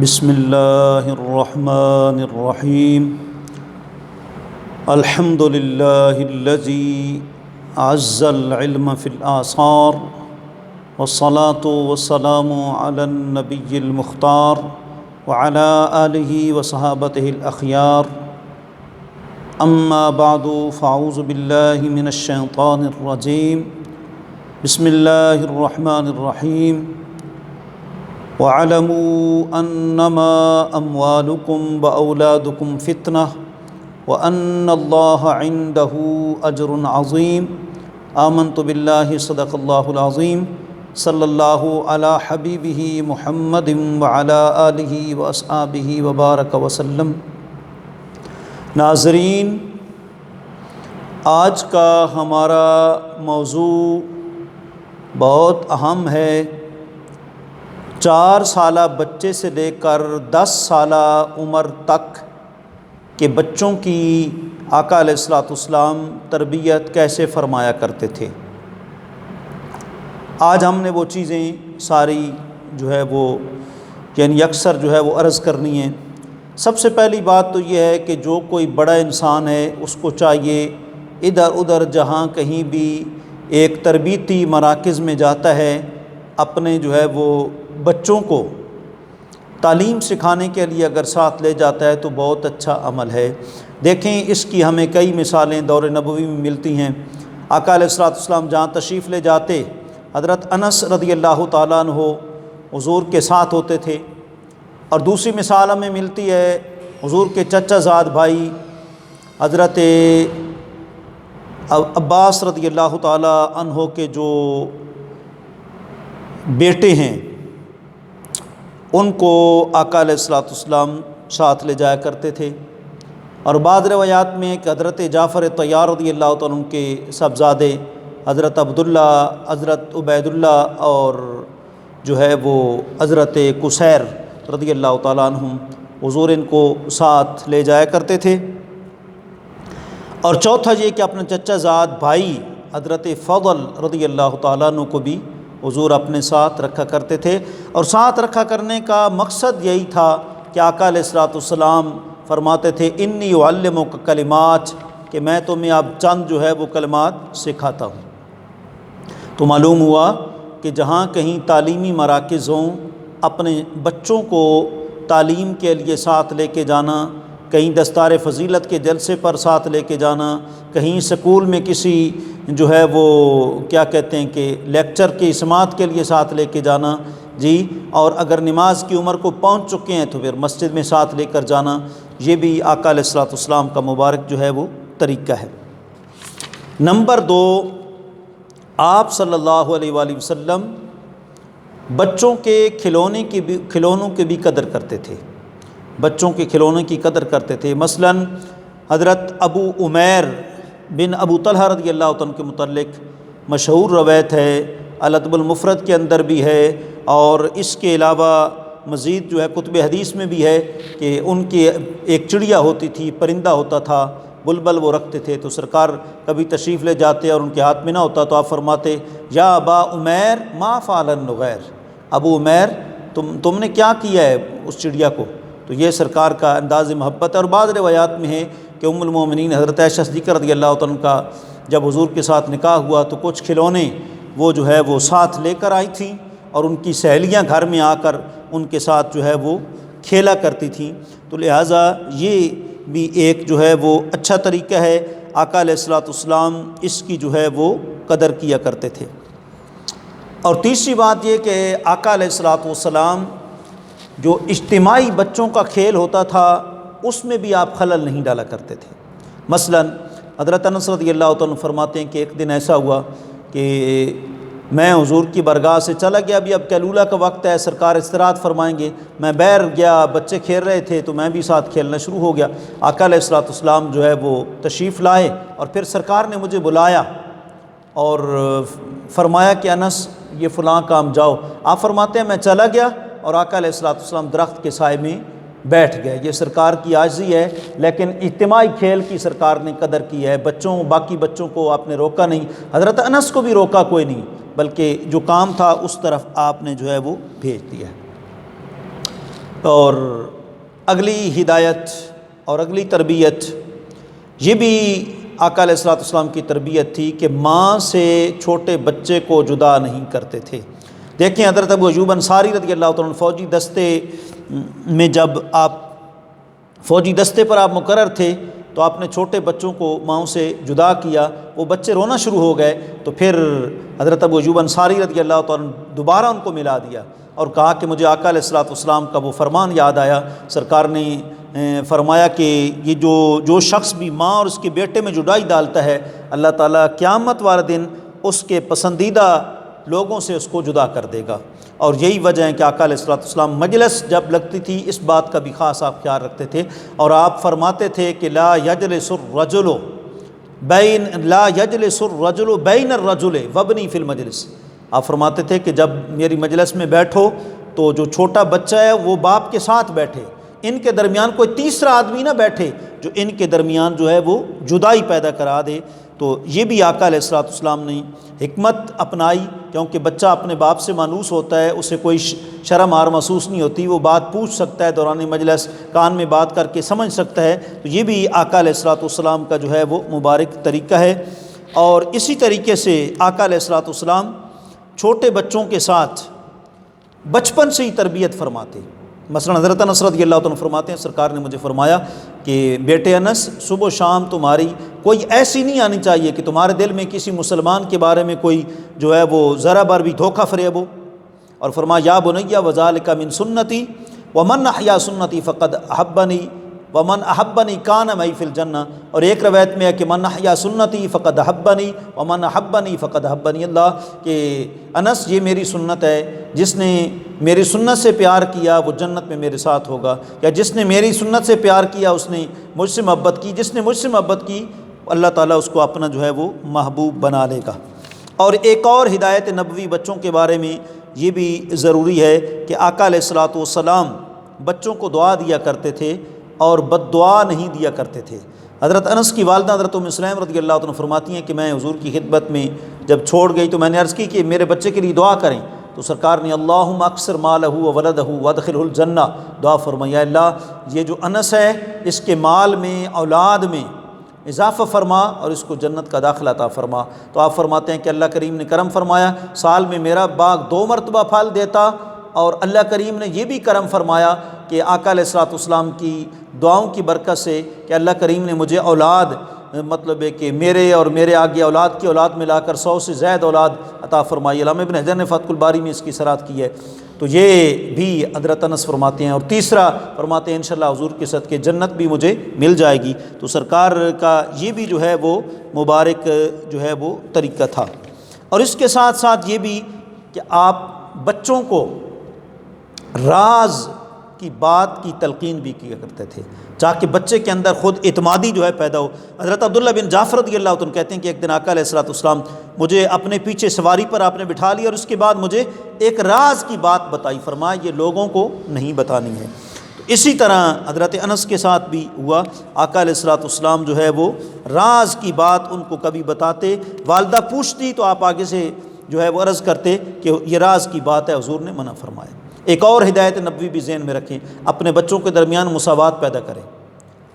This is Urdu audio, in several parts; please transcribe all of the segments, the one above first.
بسم اللہ الرحمن الرحیم الحمد للہ الذی عز العلم فی الآثار والصلاة والسلام علی النبی المختار وعلی آلہ وصحابتہ الاخیار اما بعد فاعوذ باللہ من الشیطان الرجیم بسم اللہ الرحمن الرحیم وَاعْلَمُوا أَنَّمَا أَمْوَالُكُمْ وَأَوْلَادُكُمْ فِتْنَةٌ وَأَنَّ اللَّهَ عِنْدَهُ أَجْرٌ عَظِيمٌ آمنت باللہ صدق اللہ العظیم صلی اللہ علی حبیبہ محمد وعلی آلہ واصحابہ وبارک وسلم۔ ناظرین، آج کا ہمارا موضوع بہت اہم ہے۔ 4 سالہ بچے سے لے کر 10 سالہ عمر تک کے بچوں کی آقا علیہ الصلوۃ والسلام تربیت کیسے فرمایا کرتے تھے۔ آج ہم نے وہ چیزیں ساری اکثر وہ عرض کرنی ہیں۔ سب سے پہلی بات تو یہ ہے کہ جو کوئی بڑا انسان ہے اس کو چاہیے ادھر ادھر جہاں کہیں بھی ایک تربیتی مراکز میں جاتا ہے اپنے وہ بچوں کو تعلیم سکھانے کے لیے اگر ساتھ لے جاتا ہے تو بہت اچھا عمل ہے۔ دیکھیں، اس کی ہمیں کئی مثالیں دور نبوی میں ملتی ہیں۔ آقا علیہ الصلوۃ والسلام جہاں تشریف لے جاتے، حضرت انس رضی اللہ تعالیٰ عنہ حضور کے ساتھ ہوتے تھے۔ اور دوسری مثال ہمیں ملتی ہے حضور کے چچا زاد بھائی حضرت عباس رضی اللہ تعالیٰ عنہ کے جو بیٹے ہیں، ان کو آقا علیہ الصلوۃ والسلام ساتھ لے جایا کرتے تھے۔ اور بعض روایات میں کہ حضرت جعفر طیار رضی اللہ تعالیٰ عنہ کے صاحبزادے حضرت عبداللہ، حضرت عبید اللہ اور حضرت قصیر رضی اللہ تعالیٰ عنہ، حضور ان کو ساتھ لے جایا کرتے تھے۔ اور چوتھا یہ کہ اپنے چچا زاد بھائی حضرت فضل رضی اللہ تعالیٰ عنہ کو بھی حضور اپنے ساتھ رکھا کرتے تھے۔ اور ساتھ رکھا کرنے کا مقصد یہی تھا کہ آقا علیہ الصلوۃ والسلام فرماتے تھے انی اعلمک کلمات، کہ میں تمہیں اب چند وہ کلمات سکھاتا ہوں۔ تو معلوم ہوا کہ جہاں کہیں تعلیمی مراکز ہوں، اپنے بچوں کو تعلیم کے لیے ساتھ لے کے جانا، کہیں دستار فضیلت کے جلسے پر ساتھ لے کے جانا، کہیں سکول میں کسی کہ لیکچر کی سماعت کے لیے ساتھ لے کے جانا اور اگر نماز کی عمر کو پہنچ چکے ہیں تو پھر مسجد میں ساتھ لے کر جانا، یہ بھی آقا علیہ الصلوۃ والسلام کا مبارک وہ طریقہ ہے۔ نمبر 2، آپ صلی اللہ علیہ وآلہ وسلم بچوں کے کھلونوں کی بھی قدر کرتے تھے۔ بچوں کے کھلونے کی قدر کرتے تھے۔ مثلا حضرت ابو عمیر بن ابو طلحہ رضی اللہ عنہ کے متعلق مشہور روایت ہے، الادب المفرد کے اندر بھی ہے، اور اس کے علاوہ مزید کتب حدیث میں بھی ہے کہ ان کی ایک چڑیا ہوتی تھی، پرندہ ہوتا تھا، بلبل وہ رکھتے تھے۔ تو سرکار کبھی تشریف لے جاتے اور ان کے ہاتھ میں نہ ہوتا تو آپ فرماتے یا ابا عمیر ما فعل النغیر، ابو عمیر تم نے کیا کیا ہے اس چڑیا کو؟ تو یہ سرکار کا انداز محبت ہے۔ اور بعض روایات میں ہے کہ ام المومنین حضرت عائشہ صدیقہ رضی اللہ عنہ کا جب حضور کے ساتھ نکاح ہوا تو کچھ کھلونے وہ ساتھ لے کر آئی تھیں، اور ان کی سہیلیاں گھر میں آ کر ان کے ساتھ وہ کھیلا کرتی تھیں۔ تو لہٰذا یہ بھی ایک وہ اچھا طریقہ ہے۔ آقا علیہ الصلوۃ والسلام اس کی وہ قدر کیا کرتے تھے۔ اور تیسری بات یہ کہ آقا علیہ الصلوۃ والسلام جو اجتماعی بچوں کا کھیل ہوتا تھا اس میں بھی آپ خلل نہیں ڈالا کرتے تھے۔ مثلا حضرت انس رضی اللہ عنہ فرماتے ہیں کہ ایک دن ایسا ہوا کہ میں حضور کی برگاہ سے چلا گیا، اب کیلولہ کا وقت ہے، سرکار استراحت فرمائیں گے، میں باہر گیا، بچے کھیل رہے تھے تو میں بھی ساتھ کھیلنا شروع ہو گیا۔ آقا علیہ الصلوۃ والسلام وہ تشریف لائے اور پھر سرکار نے مجھے بلایا اور فرمایا کہ انس یہ فلاں کام جاؤ۔ آپ فرماتے ہیں میں چلا گیا اور آقا علیہ الصلوۃ والسلام درخت کے سائے میں بیٹھ گئے۔ یہ سرکار کی عاجزی ہے، لیکن اجتماعی کھیل کی سرکار نے قدر کی ہے۔ باقی بچوں کو آپ نے روکا نہیں، حضرت انس کو بھی روکا کوئی نہیں، بلکہ جو کام تھا اس طرف آپ نے وہ بھیج دیا۔ اور اگلی ہدایت اور اگلی تربیت یہ بھی آقا علیہ الصلوۃ والسلام کی تربیت تھی کہ ماں سے چھوٹے بچے کو جدا نہیں کرتے تھے۔ دیکھیں حضرت ابو ایوب انصاری رضی اللہ تعالیٰ عنہ فوجی دستے میں جب آپ فوجی دستے پر آپ مقرر تھے تو آپ نے چھوٹے بچوں کو ماؤں سے جدا کیا، وہ بچے رونا شروع ہو گئے، تو پھر حضرت ابو ایوب انصاری رضی اللہ تعالیٰ عنہ دوبارہ ان کو ملا دیا اور کہا کہ مجھے آقا علیہ الصلوۃ والسلام کا وہ فرمان یاد آیا۔ سرکار نے فرمایا کہ یہ جو شخص بھی ماں اور اس کے بیٹے میں جدائی ڈالتا ہے، اللہ تعالیٰ قیامت والے دن اس کے پسندیدہ لوگوں سے اس کو جدا کر دے گا۔ اور یہی وجہ ہے کہ آقا علیہ الصلوۃ والسلام مجلس جب لگتی تھی اس بات کا بھی خاص آپ خیال رکھتے تھے، اور آپ فرماتے تھے کہ لا یجلس الرجل بین الرجل وابنی فی المجلس۔ آپ فرماتے تھے کہ جب میری مجلس میں بیٹھو تو جو چھوٹا بچہ ہے وہ باپ کے ساتھ بیٹھے، ان کے درمیان کوئی تیسرا آدمی نہ بیٹھے جو ان کے درمیان جو ہے وہ جدائی پیدا کرا دے۔ تو یہ بھی آقا علیہ الصلوۃ والسلام نے حکمت اپنائی، کیونکہ بچہ اپنے باپ سے مانوس ہوتا ہے، اسے کوئی شرم آر محسوس نہیں ہوتی، وہ بات پوچھ سکتا ہے دوران مجلس، کان میں بات کر کے سمجھ سکتا ہے۔ تو یہ بھی آقا علیہ الصلوۃ والسلام کا جو ہے وہ مبارک طریقہ ہے۔ اور اسی طریقے سے آقا علیہ الصلوۃ والسلام چھوٹے بچوں کے ساتھ بچپن سے ہی تربیت فرماتے۔ مثلا حضرت انس رضی اللہ عنہ فرماتے ہیں سرکار نے مجھے فرمایا کہ بیٹے انس، صبح و شام تمہاری کوئی ایسی نہیں آنی چاہیے کہ تمہارے دل میں کسی مسلمان کے بارے میں کوئی جو ہے وہ ذرا بار بھی دھوکہ فریب ہو۔ اور فرمایا یا بنیا وذالک من سنتی ومن احیا سنتی فقد احبنی ومن احبنی کان معی فی الجنہ۔ اور ایک روایت میں ہے کہ من احیا سنتی فقد احبنی ومن احبنی فقد احبنی اللہ، کہ انس یہ میری سنت ہے، جس نے میری سنت سے پیار کیا وہ جنت میں میرے ساتھ ہوگا، یا جس نے میری سنت سے پیار کیا اس نے مجھ سے محبت کی، جس نے مجھ سے محبت کی اللہ تعالیٰ اس کو اپنا جو ہے وہ محبوب بنا لے گا۔ اور ایک اور ہدایت نبوی بچوں کے بارے میں یہ بھی ضروری ہے کہ آقا علیہ الصلوۃ والسلام بچوں کو دعا دیا کرتے تھے اور بد دعا نہیں دیا کرتے تھے۔ حضرت انس کی والدہ حضرت ام سلیم رضی اللہ عنہ فرماتی ہیں کہ میں حضور کی خدمت میں جب چھوڑ گئی تو میں نے عرض کی کہ میرے بچے کے لیے دعا کریں، تو سرکار نے اللہم اکثر مالہ وولدہ وادخلہ الجنہ دعا فرمائی، یا اللہ یہ جو انس ہے اس کے مال میں اولاد میں اضافہ فرما اور اس کو جنت کا داخلہ عطا فرما۔ تو آپ فرماتے ہیں کہ اللہ کریم نے کرم فرمایا، سال میں میرا باغ 2 مرتبہ پھل دیتا، اور اللہ کریم نے یہ بھی کرم فرمایا کہ آقا علیہ الصلوۃ والسلام کی دعاؤں کی برکت سے کہ اللہ کریم نے مجھے اولاد، مطلب ہے کہ میرے اور میرے آگے اولاد کی اولاد ملا کر 100 سے زائد اولاد عطا فرمائی۔ علامہ ابن حجر نے فتح الباری میں اس کی صراحت کی ہے۔ تو یہ بھی حضرت انس فرماتے ہیں۔ اور تیسرا فرماتے ہیں انشاءاللہ حضور کے صدقے جنت بھی مجھے مل جائے گی۔ تو سرکار کا یہ بھی جو ہے وہ مبارک جو ہے وہ طریقہ تھا۔ اور اس کے ساتھ ساتھ یہ بھی کہ آپ بچوں کو راز کی بات کی تلقین بھی کیا کرتے تھے تاکہ بچے کے اندر خود اعتمادی جو ہے پیدا ہو۔ حضرت عبداللہ بن جعفر رضی اللہ عنہ کہتے ہیں کہ ایک دن آقا علیہ الصلوۃ والسلام مجھے اپنے پیچھے سواری پر آپ نے بٹھا لیا، اور اس کے بعد مجھے ایک راز کی بات بتائی، فرمایا یہ لوگوں کو نہیں بتانی ہے۔ تو اسی طرح حضرت انس کے ساتھ بھی ہوا، آقا علیہ الصلوۃ والسلام جو ہے وہ راز کی بات ان کو کبھی بتاتے، والدہ پوچھتی تو آپ آگے سے جو ہے وہ عرض کرتے کہ یہ راز کی بات ہے، حضور نے منع فرمایا۔ ایک اور ہدایت نبوی بھی ذہن میں رکھیں، اپنے بچوں کے درمیان مساوات پیدا کریں،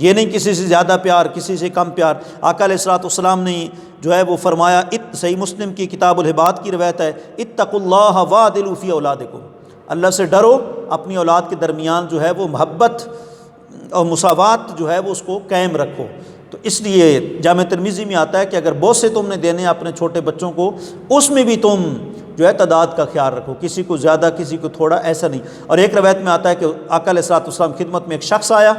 یہ نہیں کسی سے زیادہ پیار کسی سے کم پیار۔ آقا علیہ الصلوۃ والسلام نے جو ہے وہ فرمایا، صحیح مسلم کی کتاب الہبات کی روایت ہے، اتقوا اللہ وعدلوا فی اولادکم، اللہ سے ڈرو، اپنی اولاد کے درمیان جو ہے وہ محبت اور مساوات جو ہے وہ اس کو قائم رکھو۔ تو اس لیے جامع ترمذی میں آتا ہے کہ اگر بوسے تم نے دینے اپنے چھوٹے بچوں کو، اس میں بھی تم جو ہے تعداد کا خیال رکھو، کسی کو زیادہ کسی کو تھوڑا، ایسا نہیں۔ اور ایک روایت میں آتا ہے کہ آقا علیہ الصلوۃ والسلام خدمت میں ایک شخص آیا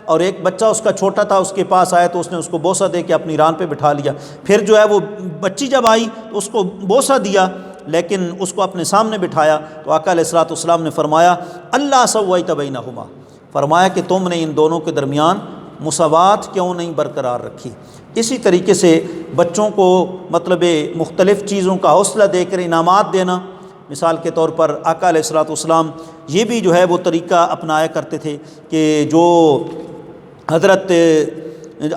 اور ایک بچہ اس کا چھوٹا تھا، اس کے پاس آیا تو اس نے اس کو بوسہ دے کے اپنی ران پہ بٹھا لیا۔ پھر جو ہے وہ بچی جب آئی تو اس کو بوسہ دیا لیکن اس کو اپنے سامنے بٹھایا، تو آقا علیہ الصلوۃ والسلام نے فرمایا اللہ سویت بینہما، فرمایا کہ تم نے ان دونوں کے درمیان مساوات کیوں نہیں برقرار رکھی۔ اسی طریقے سے بچوں کو مطلب مختلف چیزوں کا حوصلہ دے کر انعامات دینا، مثال کے طور پر آقا علیہ الصلوۃ والسلام یہ بھی جو ہے وہ طریقہ اپنایا کرتے تھے کہ جو حضرت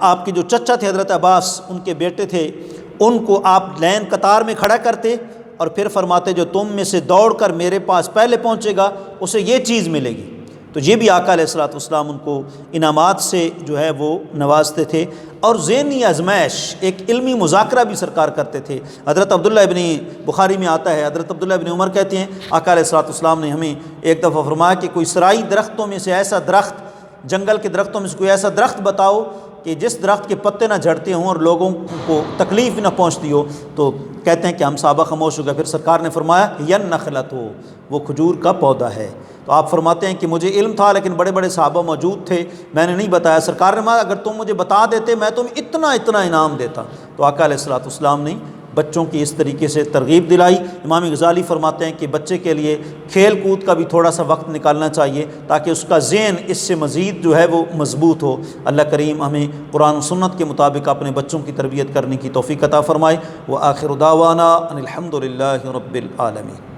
آپ کے جو چچا تھے حضرت عباس، ان کے بیٹے تھے، ان کو آپ لین قطار میں کھڑا کرتے اور پھر فرماتے جو تم میں سے دوڑ کر میرے پاس پہلے پہنچے گا اسے یہ چیز ملے گی۔ تو یہ بھی آقا علیہ الصلوۃ والسلام ان کو انعامات سے جو ہے وہ نوازتے تھے۔ اور ذہنی آزمائش، ایک علمی مذاکرہ بھی سرکار کرتے تھے۔ حضرت عبداللہ ابن بخاری میں آتا ہے، حضرت عبداللہ ابن عمر کہتے ہیں آقا علیہ الصلوۃ والسلام نے ہمیں ایک دفعہ فرمایا کہ کوئی سرائی درختوں میں سے ایسا درخت، جنگل کے درختوں میں سے کوئی ایسا درخت بتاؤ کہ جس درخت کے پتے نہ جھڑتے ہوں اور لوگوں کو تکلیف نہ پہنچتی ہو۔ تو کہتے ہیں کہ ہم صحابہ خاموش ہو گئے، پھر سرکار نے فرمایا ین نخلت ہو، وہ کھجور کا پودا ہے۔ تو آپ فرماتے ہیں کہ مجھے علم تھا لیکن بڑے بڑے صحابہ موجود تھے، میں نے نہیں بتایا۔ سرکار نے فرمایا اگر تم مجھے بتا دیتے میں تمہیں اتنا اتنا انعام دیتا۔ تو آقا علیہ الصلوۃ والسلام نے بچوں کی اس طریقے سے ترغیب دلائی۔ امام غزالی فرماتے ہیں کہ بچے کے لیے کھیل کود کا بھی تھوڑا سا وقت نکالنا چاہیے تاکہ اس کا ذہن اس سے مزید جو ہے وہ مضبوط ہو۔ اللہ کریم ہمیں قرآن و سنت کے مطابق اپنے بچوں کی تربیت کرنے کی توفیق عطا فرمائے۔ وآخر دعوانا ان الحمد للہ رب العالمین۔